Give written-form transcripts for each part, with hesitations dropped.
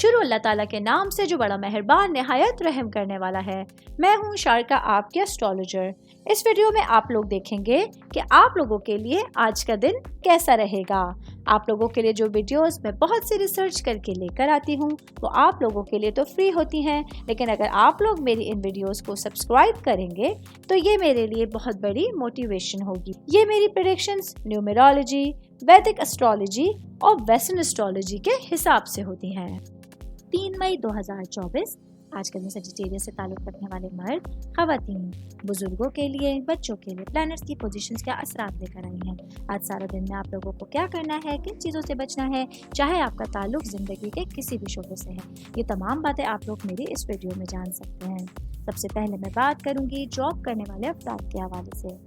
शुरू अल्लाह ताला के नाम से जो बड़ा मेहरबान निहायत रहम करने वाला है। मैं हूँ शारिका, आपकी एस्ट्रोलॉजर। इस वीडियो में आप लोग देखेंगे कि आप लोगों के लिए आज का दिन कैसा रहेगा। आप लोगों के लिए जो वीडियोस मैं बहुत सी रिसर्च करके लेकर आती हूँ वो आप लोगों के लिए तो फ्री होती हैं, लेकिन अगर आप लोग मेरी इन वीडियोस को सब्सक्राइब करेंगे तो ये मेरे लिए बहुत बड़ी मोटिवेशन होगी। ये मेरी प्रेडिक्शंस न्यूमेरोलॉजी, वैदिक एस्ट्रोलॉजी और वेस्टर्न एस्ट्रोलॉजी के हिसाब से होती हैं। 3 मई 2024 आज का दिन सजिटेरियस से ताल्लुक़ रखने वाले मर्द, खवातीन, बुजुर्गों के लिए, बच्चों के लिए प्लैनेट्स की पोजीशंस क्या असरात लेकर आई हैं। आज सारा दिन में आप लोगों को क्या करना है, किन चीज़ों से बचना है, चाहे आपका ताल्लुक ज़िंदगी के किसी भी शोबे से है, ये तमाम बातें आप लोग मेरी इस वीडियो में जान सकते हैं। सबसे पहले मैं बात करूंगी जॉब करने वाले अफराद के हवाले से।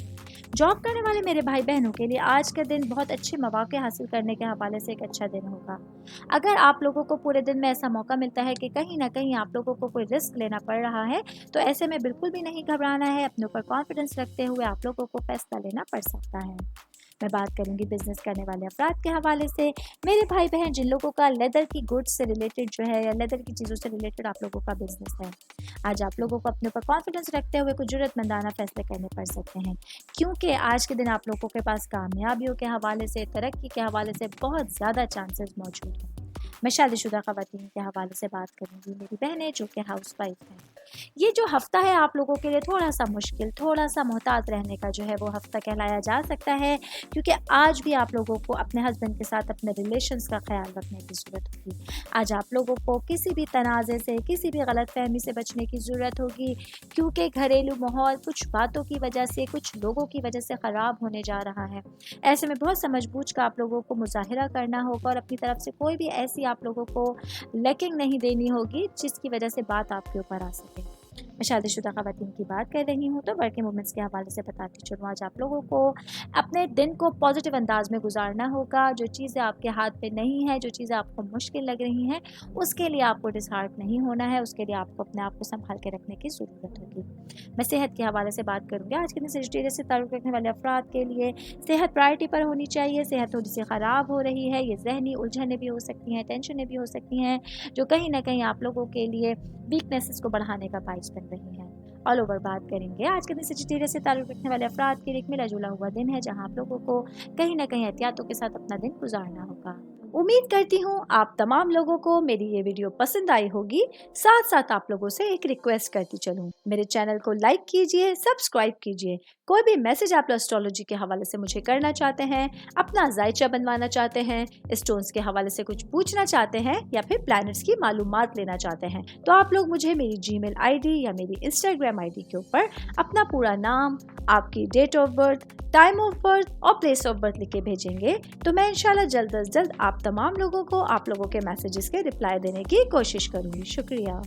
जॉब करने वाले मेरे भाई बहनों के लिए आज का दिन बहुत अच्छे मौके हासिल करने के हवाले से एक अच्छा दिन होगा। अगर आप लोगों को पूरे दिन में ऐसा मौका मिलता है कि कहीं ना कहीं आप लोगों को कोई रिस्क लेना पड़ रहा है, तो ऐसे में बिल्कुल भी नहीं घबराना है। अपने ऊपर कॉन्फिडेंस रखते हुए आप लोगों को फैसला लेना पड़ सकता है। मैं बात करूंगी बिजनेस करने वाले अफराद के हवाले से। मेरे भाई बहन जिन लोगों का लेदर की गुड्स से रिलेटेड जो है या लेदर की चीज़ों से रिलेटेड आप लोगों का बिजनेस है, आज आप लोगों को अपने ऊपर कॉन्फिडेंस रखते हुए कुछ जरूरतमंदाना फैसले करने पड़ सकते हैं, क्योंकि आज के दिन आप लोगों के पास कामयाबियों के हवाले से, तरक्की के हवाले से बहुत ज़्यादा चांसेस मौजूद हैं। मैं शादीशुदा ख़वातीन के हवाले से बात करूंगी, मेरी बहनें जो कि हाउस वाइफ हैं। ये जो हफ्ता है आप लोगों के लिए थोड़ा सा मुश्किल, थोड़ा सा मोहतात रहने का जो है वो हफ्ता कहलाया जा सकता है, क्योंकि आज भी आप लोगों को अपने हस्बैंड के साथ अपने रिलेशंस का ख्याल रखने की ज़रूरत होगी। आज आप लोगों को किसी भी तनाज़े से, किसी भी गलतफहमी से बचने की ज़रूरत होगी, क्योंकि घरेलू माहौल कुछ बातों की वजह से, कुछ लोगों की वजह से ख़राब होने जा रहा है। ऐसे में बहुत समझ बूझ कर आप लोगों को मुजाहिरा करना होगा और अपनी तरफ से कोई भी ऐसी आप लोगों को लैकिंग नहीं देनी होगी जिसकी वजह से बात आपके ऊपर आ सके। मैं शादीशुदा ख़वातीन की बात कर रही हूँ तो वर्किंग वुमेंस के हवाले से बताती चलूँ। आज आप लोगों को अपने दिन को पॉजिटिव अंदाज में गुजारना होगा। जो चीज़ें आपके हाथ पे नहीं है, जो चीज़ें आपको मुश्किल लग रही हैं, उसके लिए आपको डिसहार्ट नहीं होना है, उसके लिए आपको अपने आप को संभाल के रखने की ज़रूरत होगी। मैं सेहत के हवाले से बात करूँगी। आज के दिन सजिटेरियस से ताल्लुक़ रखने वाले अफराद के लिए सेहत प्रायोरिटी पर होनी चाहिए। सेहत थोड़ी सी ख़राब हो रही है, ये जहनी उलझनें भी हो सकती हैं, टेंशनें भी हो सकती हैं, जो कहीं ना कहीं आप लोगों के लिए वीकनेसेस को बढ़ाने का बाइस बन रही है। ऑल ओवर बात करेंगे। आज के दिन सजिटेरियस से ताल्लुक़ रखने वाले अफराद के लिए एक मिला जुला हुआ दिन है, जहां आप लोगों को कहीं ना कहीं एहतियातों के साथ अपना दिन गुजारना होगा। उम्मीद करती हूँ आप तमाम लोगों को मेरी ये वीडियो पसंद आई होगी। साथ साथ आप लोगों से एक रिक्वेस्ट करती चलूँ, मेरे चैनल को लाइक कीजिए, सब्सक्राइब कीजिए। कोई भी मैसेज आप एस्ट्रोलॉजी के हवाले से मुझे करना चाहते हैं, अपना जायचा बनवाना चाहते हैं, स्टोन्स के हवाले से कुछ पूछना चाहते हैं या फिर प्लैनेट्स की मालूमात लेना चाहते हैं, तो आप लोग मुझे मेरी जीमेल आईडी या मेरी इंस्टाग्राम आईडी के ऊपर अपना पूरा नाम, आपकी date of birth, time of birth और प्लेस ऑफ बर्थ लिख के भेजेंगे, तो मैं इंशाल्लाह जल्द अज जल्द आप तमाम लोगों को आप लोगों के मैसेजेस के रिप्लाई देने की कोशिश करूँगी। शुक्रिया।